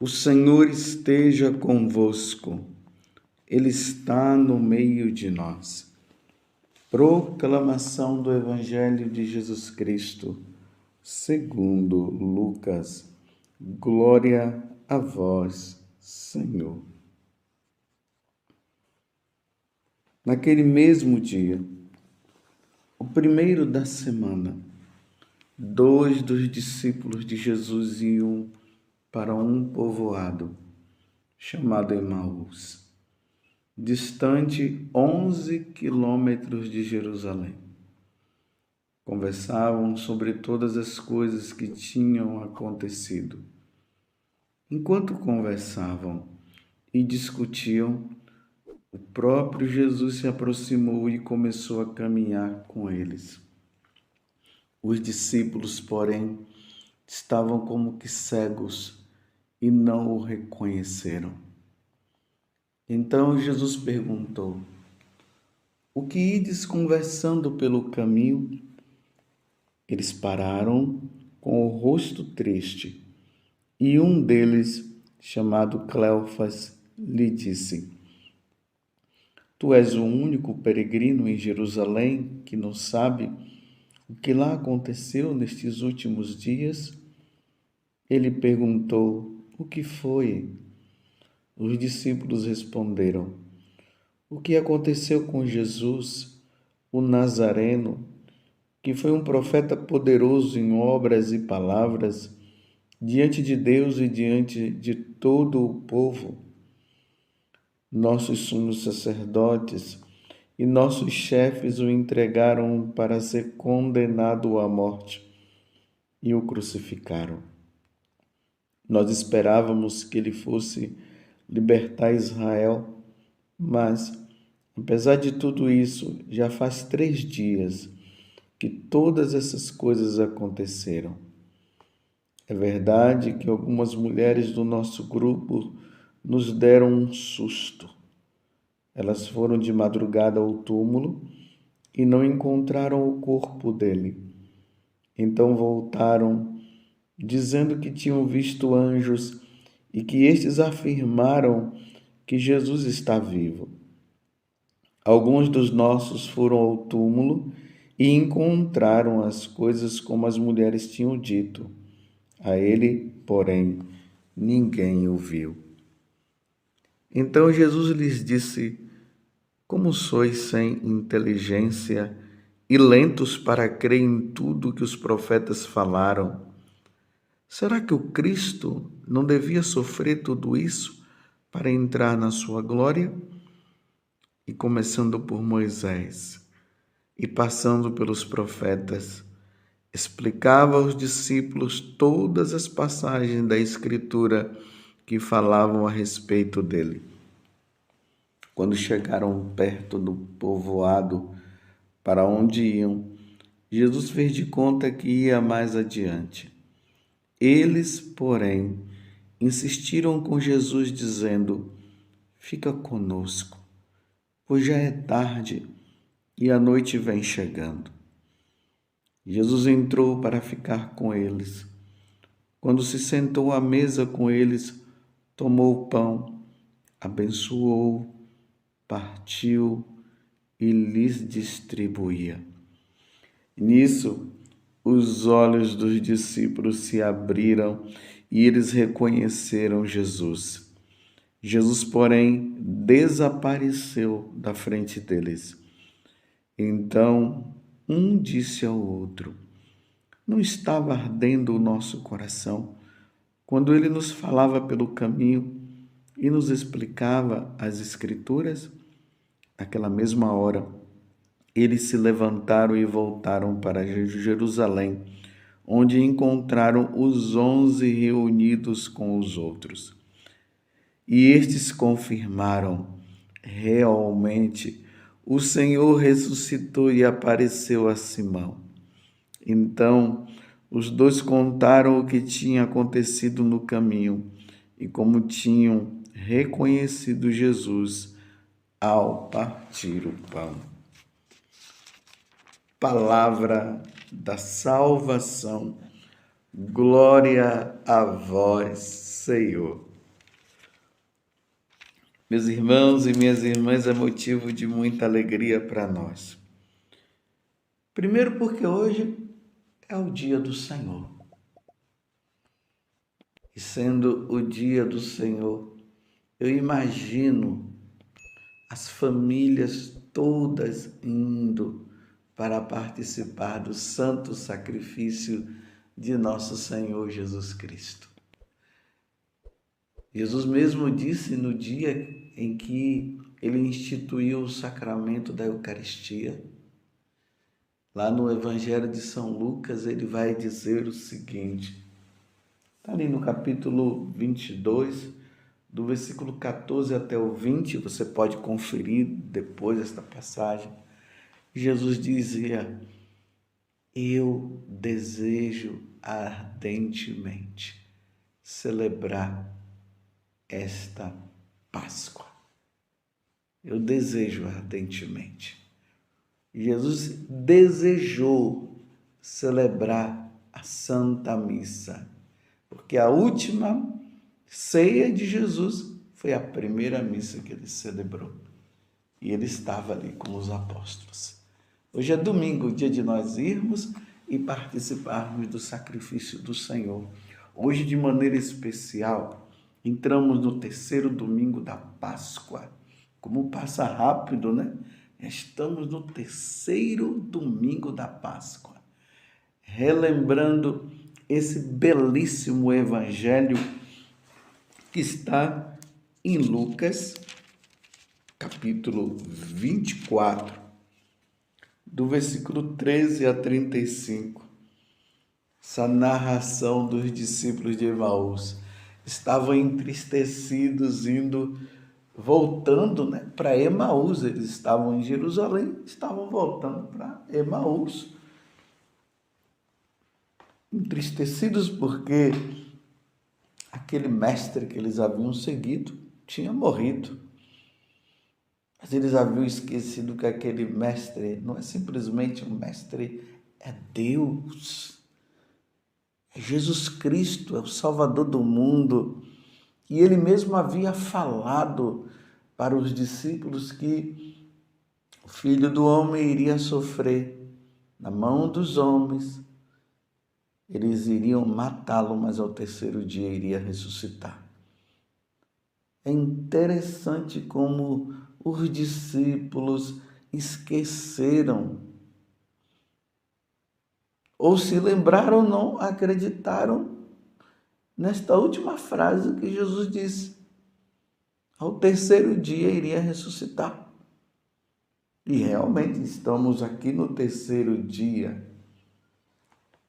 O Senhor esteja convosco, Ele está no meio de nós. Proclamação do Evangelho de Jesus Cristo, segundo Lucas. Glória a vós, Senhor. Naquele mesmo dia, o primeiro da semana, 2 dos discípulos de Jesus iam para um povoado chamado Emaús, distante 11 quilômetros de Jerusalém. Conversavam sobre todas as coisas que tinham acontecido. Enquanto conversavam e discutiam, o próprio Jesus se aproximou e começou a caminhar com eles. Os discípulos, porém, estavam como que cegos e não o reconheceram. Então Jesus perguntou: "O que ides conversando pelo caminho?" Eles pararam com o rosto triste, e um deles, chamado Cleofas, lhe disse: "Tu és o único peregrino em Jerusalém que não sabe o que lá aconteceu nestes últimos dias?" Ele perguntou: "O que foi?" Os discípulos responderam: "O que aconteceu com Jesus, o Nazareno, que foi um profeta poderoso em obras e palavras, diante de Deus e diante de todo o povo. Nossos sumos sacerdotes e nossos chefes o entregaram para ser condenado à morte e o crucificaram. Nós esperávamos que ele fosse libertar Israel, mas, apesar de tudo isso, já faz 3 dias que todas essas coisas aconteceram. É verdade que algumas mulheres do nosso grupo nos deram um susto. Elas foram de madrugada ao túmulo e não encontraram o corpo dele. Então voltaram, dizendo que tinham visto anjos e que estes afirmaram que Jesus está vivo. Alguns dos nossos foram ao túmulo e encontraram as coisas como as mulheres tinham dito. A ele, porém, ninguém o viu." Então Jesus lhes disse: "Como sois sem inteligência e lentos para crer em tudo que os profetas falaram? Será que o Cristo não devia sofrer tudo isso para entrar na sua glória?" E começando por Moisés e passando pelos profetas, explicava aos discípulos todas as passagens da Escritura que falavam a respeito dele. Quando chegaram perto do povoado para onde iam, Jesus fez de conta que ia mais adiante. Eles, porém, insistiram com Jesus, dizendo: "Fica conosco, pois já é tarde e a noite vem chegando." Jesus entrou para ficar com eles. Quando se sentou à mesa com eles, tomou o pão, abençoou, partiu e lhes distribuía. Nisso, os olhos dos discípulos se abriram e eles reconheceram Jesus. Jesus, porém, desapareceu da frente deles. Então, um disse ao outro: "Não estava ardendo o nosso coração quando ele nos falava pelo caminho e nos explicava as Escrituras?" Naquela mesma hora, eles se levantaram e voltaram para Jerusalém, onde encontraram os 11 reunidos com os outros. E estes confirmaram: realmente, o Senhor ressuscitou e apareceu a Simão. Então, os dois contaram o que tinha acontecido no caminho e como tinham reconhecido Jesus ao partir o pão. Palavra da salvação. Glória a vós, Senhor. Meus irmãos e minhas irmãs, é motivo de muita alegria para nós. Primeiro, porque hoje é o dia do Senhor. E sendo o dia do Senhor, eu imagino as famílias todas indo para participar do santo sacrifício de nosso Senhor Jesus Cristo. Jesus mesmo disse no dia em que ele instituiu o sacramento da Eucaristia, lá no Evangelho de São Lucas, ele vai dizer o seguinte, está ali no capítulo 22, do versículo 14 até o 20, você pode conferir depois esta passagem. Jesus dizia: eu desejo ardentemente celebrar esta Páscoa. Eu desejo ardentemente. Jesus desejou celebrar a Santa Missa, porque a última ceia de Jesus foi a primeira missa que ele celebrou. E ele estava ali com os apóstolos. Hoje é domingo, dia de nós irmos e participarmos do sacrifício do Senhor. Hoje, de maneira especial, entramos no terceiro domingo da Páscoa. Como passa rápido, né? Estamos no terceiro domingo da Páscoa, relembrando esse belíssimo evangelho que está em Lucas, capítulo 24, do versículo 13 a 35. Essa narração dos discípulos de Emaús. Estavam entristecidos, voltando, né, para Emaús. Eles estavam em Jerusalém, estavam voltando para Emaús. Entristecidos porque aquele mestre que eles haviam seguido tinha morrido. Mas eles haviam esquecido que aquele mestre não é simplesmente um mestre, é Deus. É Jesus Cristo, é o Salvador do mundo. E ele mesmo havia falado para os discípulos que o Filho do Homem iria sofrer na mão dos homens. Eles iriam matá-lo, mas ao terceiro dia iria ressuscitar. É interessante como os discípulos esqueceram, ou se lembraram, não acreditaram nesta última frase que Jesus disse. Ao terceiro dia iria ressuscitar. E realmente estamos aqui no terceiro dia.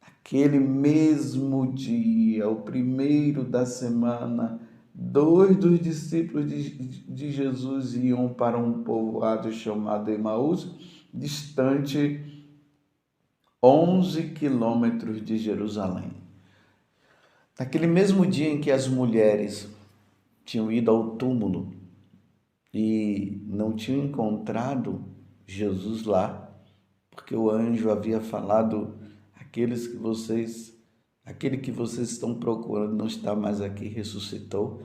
Aquele mesmo dia, o primeiro da semana, 2 dos discípulos de Jesus iam para um povoado chamado Emaús, distante 11 quilômetros de Jerusalém. Naquele mesmo dia em que as mulheres tinham ido ao túmulo e não tinham encontrado Jesus lá, porque o anjo havia falado, aquele que vocês estão procurando não está mais aqui, ressuscitou.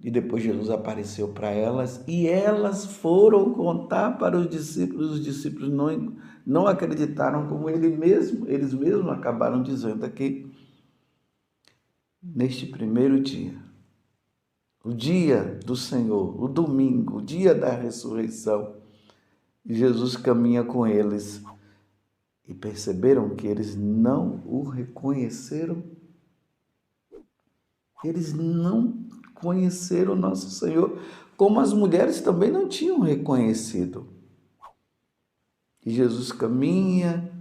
E depois Jesus apareceu para elas e elas foram contar para os discípulos não acreditaram, como eles mesmos acabaram dizendo aqui. Neste primeiro dia, o dia do Senhor, o domingo, o dia da ressurreição, Jesus caminha com eles e perceberam que eles não o reconheceram. Eles não conheceram o nosso Senhor, como as mulheres também não tinham reconhecido. E Jesus caminha,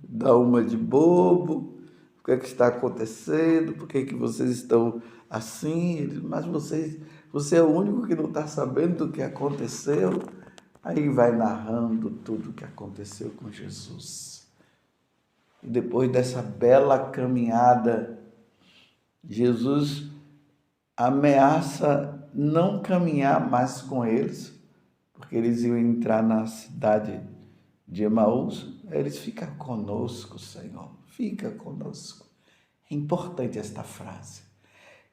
dá uma de bobo. O que é que está acontecendo? Por que é que vocês estão assim? Mas você é o único que não está sabendo do que aconteceu. Aí vai narrando tudo o que aconteceu com Jesus. E depois dessa bela caminhada, Jesus ameaça não caminhar mais com eles, porque eles iam entrar na cidade de Emaús. Eles ficam conosco, Senhor, fica conosco. É importante esta frase.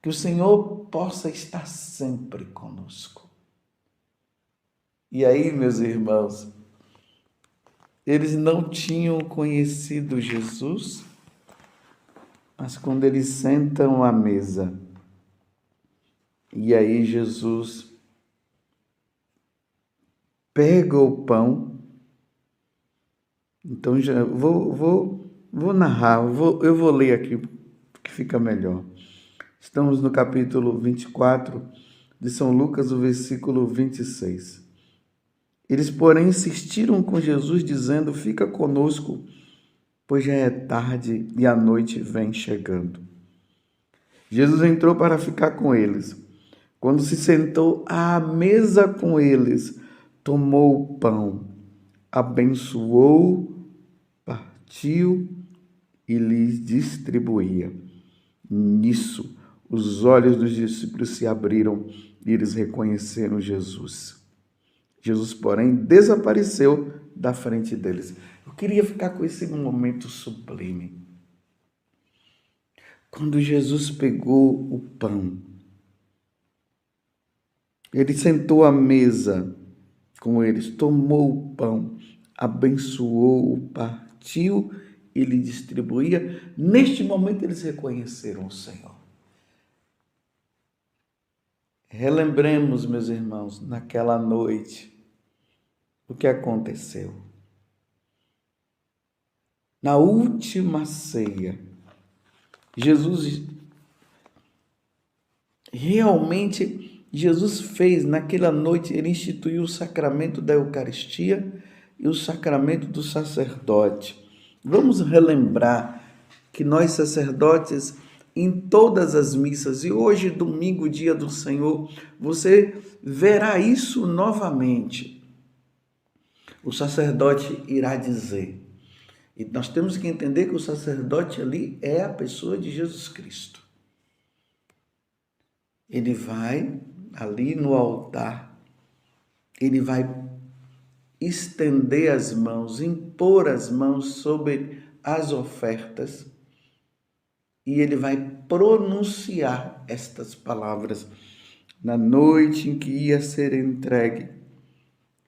Que o Senhor possa estar sempre conosco. E aí, meus irmãos, eles não tinham conhecido Jesus, mas quando eles sentam à mesa, e aí Jesus pega o pão. Então já vou narrar, eu vou ler aqui, que fica melhor. Estamos no capítulo 24 de São Lucas, o versículo 26. Eles, porém, insistiram com Jesus, dizendo: fica conosco, pois já é tarde e a noite vem chegando. Jesus entrou para ficar com eles. Quando se sentou à mesa com eles, tomou o pão, abençoou, partiu e lhes distribuía. Nisso, os olhos dos discípulos se abriram e eles reconheceram Jesus. Jesus, porém, desapareceu da frente deles. Eu queria ficar com esse momento sublime. Quando Jesus pegou o pão, ele sentou à mesa com eles, tomou o pão, abençoou, partiu e lhe distribuía. Neste momento eles reconheceram o Senhor. Relembremos, meus irmãos, naquela noite, o que aconteceu. Na última ceia, Jesus fez, naquela noite, ele instituiu o sacramento da Eucaristia e o sacramento do sacerdote. Vamos relembrar que nós sacerdotes, em todas as missas, e hoje, domingo, dia do Senhor, você verá isso novamente. O sacerdote irá dizer, e nós temos que entender que o sacerdote ali é a pessoa de Jesus Cristo. Ele vai ali no altar, ele vai estender as mãos, impor as mãos sobre as ofertas e ele vai pronunciar estas palavras. Na noite em que ia ser entregue,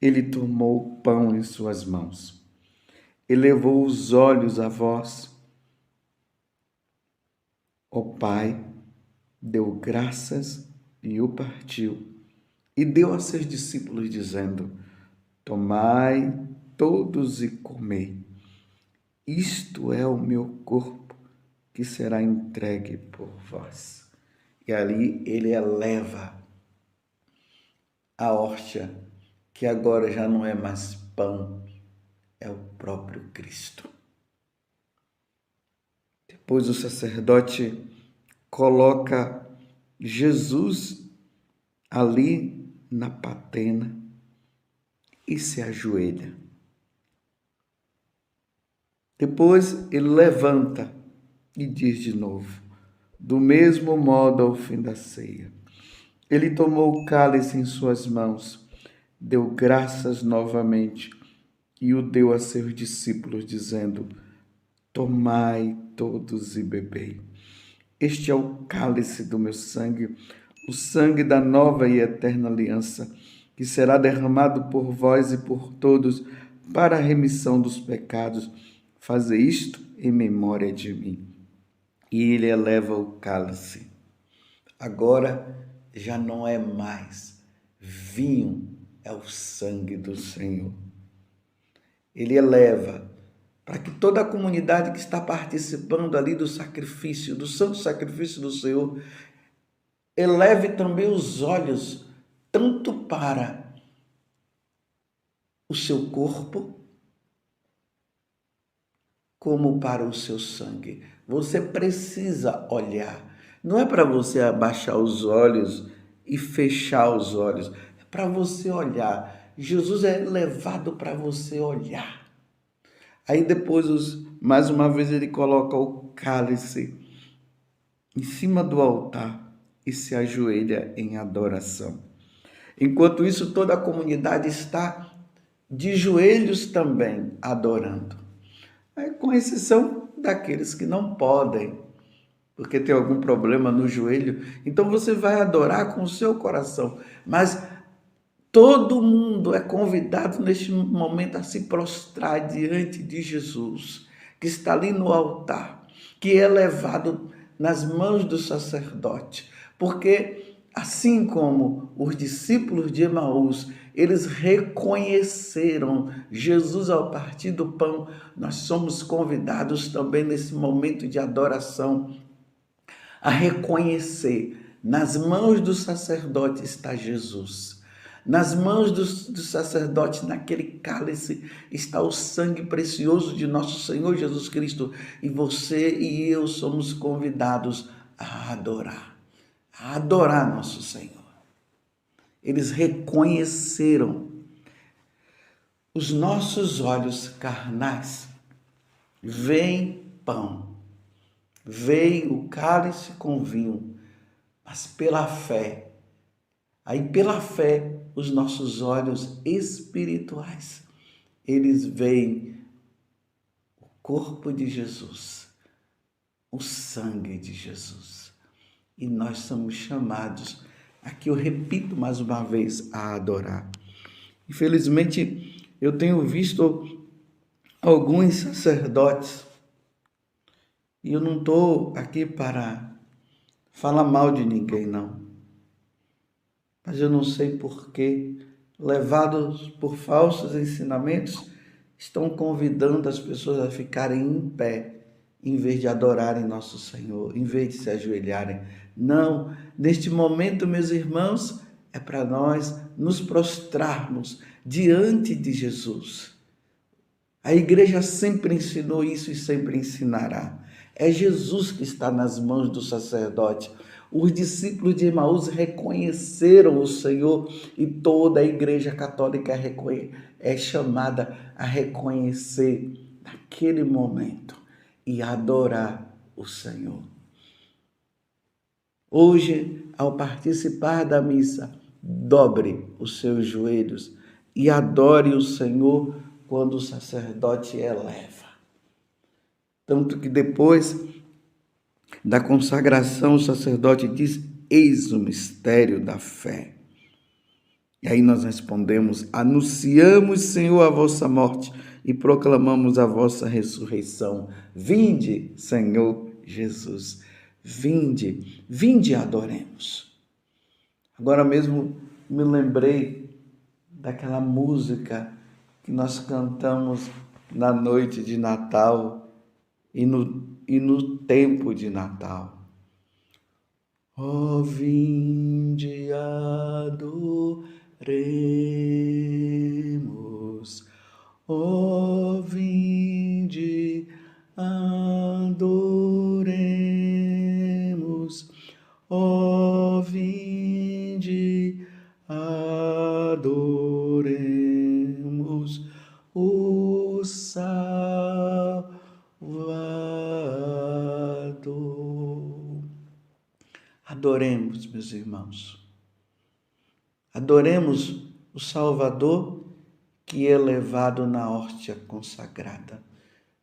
ele tomou o pão em suas mãos, elevou os olhos a vós, ó Pai, deu graças e o partiu, e deu a seus discípulos, dizendo: tomai todos e comei, isto é o meu corpo, que será entregue por vós. E ali ele eleva a hóstia, que agora já não é mais pão, é o próprio Cristo. Depois o sacerdote coloca Jesus ali na patena e se ajoelha. Depois ele levanta e diz de novo, do mesmo modo ao fim da ceia. Ele tomou o cálice em suas mãos, deu graças novamente e o deu a seus discípulos, dizendo: tomai todos e bebei. Este é o cálice do meu sangue, o sangue da nova e eterna aliança, que será derramado por vós e por todos para a remissão dos pecados. Faze isto em memória de mim. E ele eleva o cálice. Agora já não é mais vinho, é o sangue do Senhor. Ele eleva para que toda a comunidade que está participando ali do sacrifício, do santo sacrifício do Senhor, eleve também os olhos tanto para o seu corpo como para o seu sangue. Você precisa olhar. Não é para você abaixar os olhos e fechar os olhos. É para você olhar. Jesus é levado para você olhar. Aí depois, mais uma vez, ele coloca o cálice em cima do altar e se ajoelha em adoração. Enquanto isso, toda a comunidade está de joelhos também adorando. Com exceção daqueles que não podem porque tem algum problema no joelho. Então você vai adorar com o seu coração. Mas todo mundo é convidado neste momento a se prostrar diante de Jesus, que está ali no altar, que é levado nas mãos do sacerdote. Porque assim como os discípulos de Emaús, eles reconheceram Jesus ao partir do pão, nós somos convidados também nesse momento de adoração a reconhecer, nas mãos do sacerdote está Jesus. Nas mãos do sacerdote, naquele cálice, está o sangue precioso de nosso Senhor Jesus Cristo. E você e eu somos convidados a adorar nosso Senhor. Eles reconheceram. Os nossos olhos carnais veem pão, veem o cálice com vinho, mas pela fé, os nossos olhos espirituais, eles veem o corpo de Jesus, o sangue de Jesus. E nós somos chamados, aqui eu repito mais uma vez, a adorar. Infelizmente, eu tenho visto alguns sacerdotes, e eu não estou aqui para falar mal de ninguém, não. Mas eu não sei por que, levados por falsos ensinamentos, estão convidando as pessoas a ficarem em pé, em vez de adorarem nosso Senhor, em vez de se ajoelharem. Não, neste momento, meus irmãos, é para nós nos prostrarmos diante de Jesus. A igreja sempre ensinou isso e sempre ensinará. É Jesus que está nas mãos do sacerdote. Os discípulos de Emaús reconheceram o Senhor e toda a igreja católica é chamada a reconhecer naquele momento e adorar o Senhor. Hoje, ao participar da missa, dobre os seus joelhos e adore o Senhor quando o sacerdote eleva. Tanto que depois da consagração, o sacerdote diz: eis o mistério da fé. E aí nós respondemos: anunciamos, Senhor, a vossa morte e proclamamos a vossa ressurreição. Vinde, Senhor Jesus, vinde e adoremos. Agora mesmo me lembrei daquela música que nós cantamos na noite de Natal e no tempo de Natal. Ó, vinde adoremos, ó, vinde adoremos, ó, vinde adoremos o Salvador. Adoremos, meus irmãos. Adoremos o Salvador que é levado na hóstia consagrada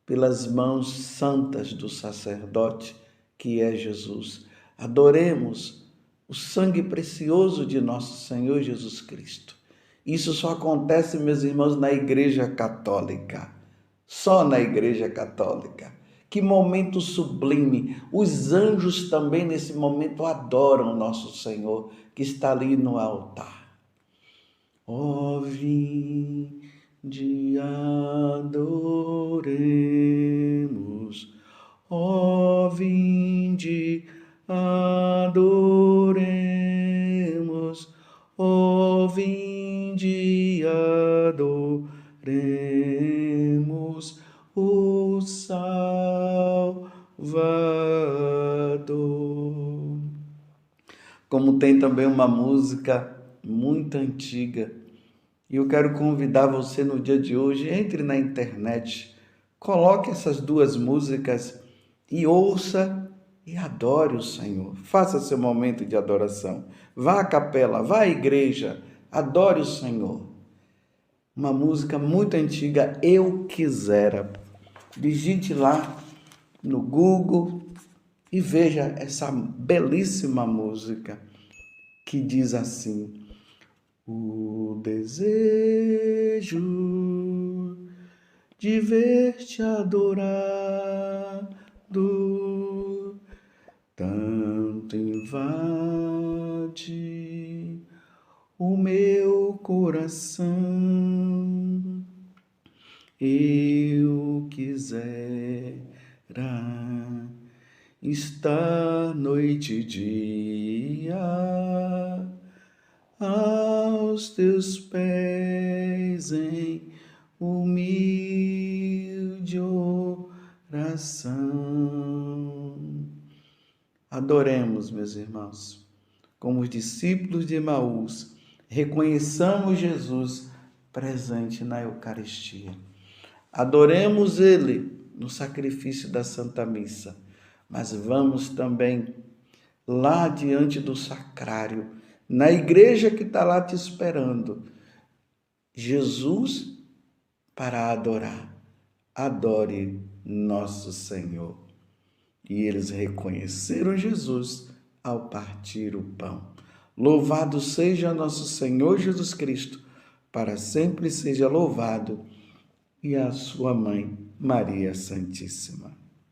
pelas mãos santas do sacerdote que é Jesus. Adoremos o sangue precioso de nosso Senhor Jesus Cristo. Isso só acontece, meus irmãos, na Igreja Católica. Só na Igreja Católica. Que momento sublime! Os anjos também nesse momento adoram nosso Senhor, que está ali no altar. Ó, vinde adoremos, ó, vinde adoremos, ó, vinde adoremos o Salvador. Como tem também uma música muito antiga, e eu quero convidar você no dia de hoje, entre na internet, coloque essas duas músicas e ouça e adore o Senhor. Faça seu momento de adoração. Vá à capela, vá à igreja, adore o Senhor. Uma música muito antiga, Eu Quisera. Digite lá no Google E veja essa belíssima música que diz assim: o desejo de ver-te adorado tanto invade o meu coração. Eu quisera estar noite e dia aos teus pés em humilde oração. Adoremos, meus irmãos, como os discípulos de Emaús, reconheçamos Jesus presente na Eucaristia. Adoremos Ele no sacrifício da Santa Missa, mas vamos também lá diante do sacrário, na igreja que está lá te esperando, Jesus para adorar. Adore nosso Senhor. E eles reconheceram Jesus ao partir o pão. Louvado seja nosso Senhor Jesus Cristo, para sempre seja louvado, e a sua mãe, Maria Santíssima.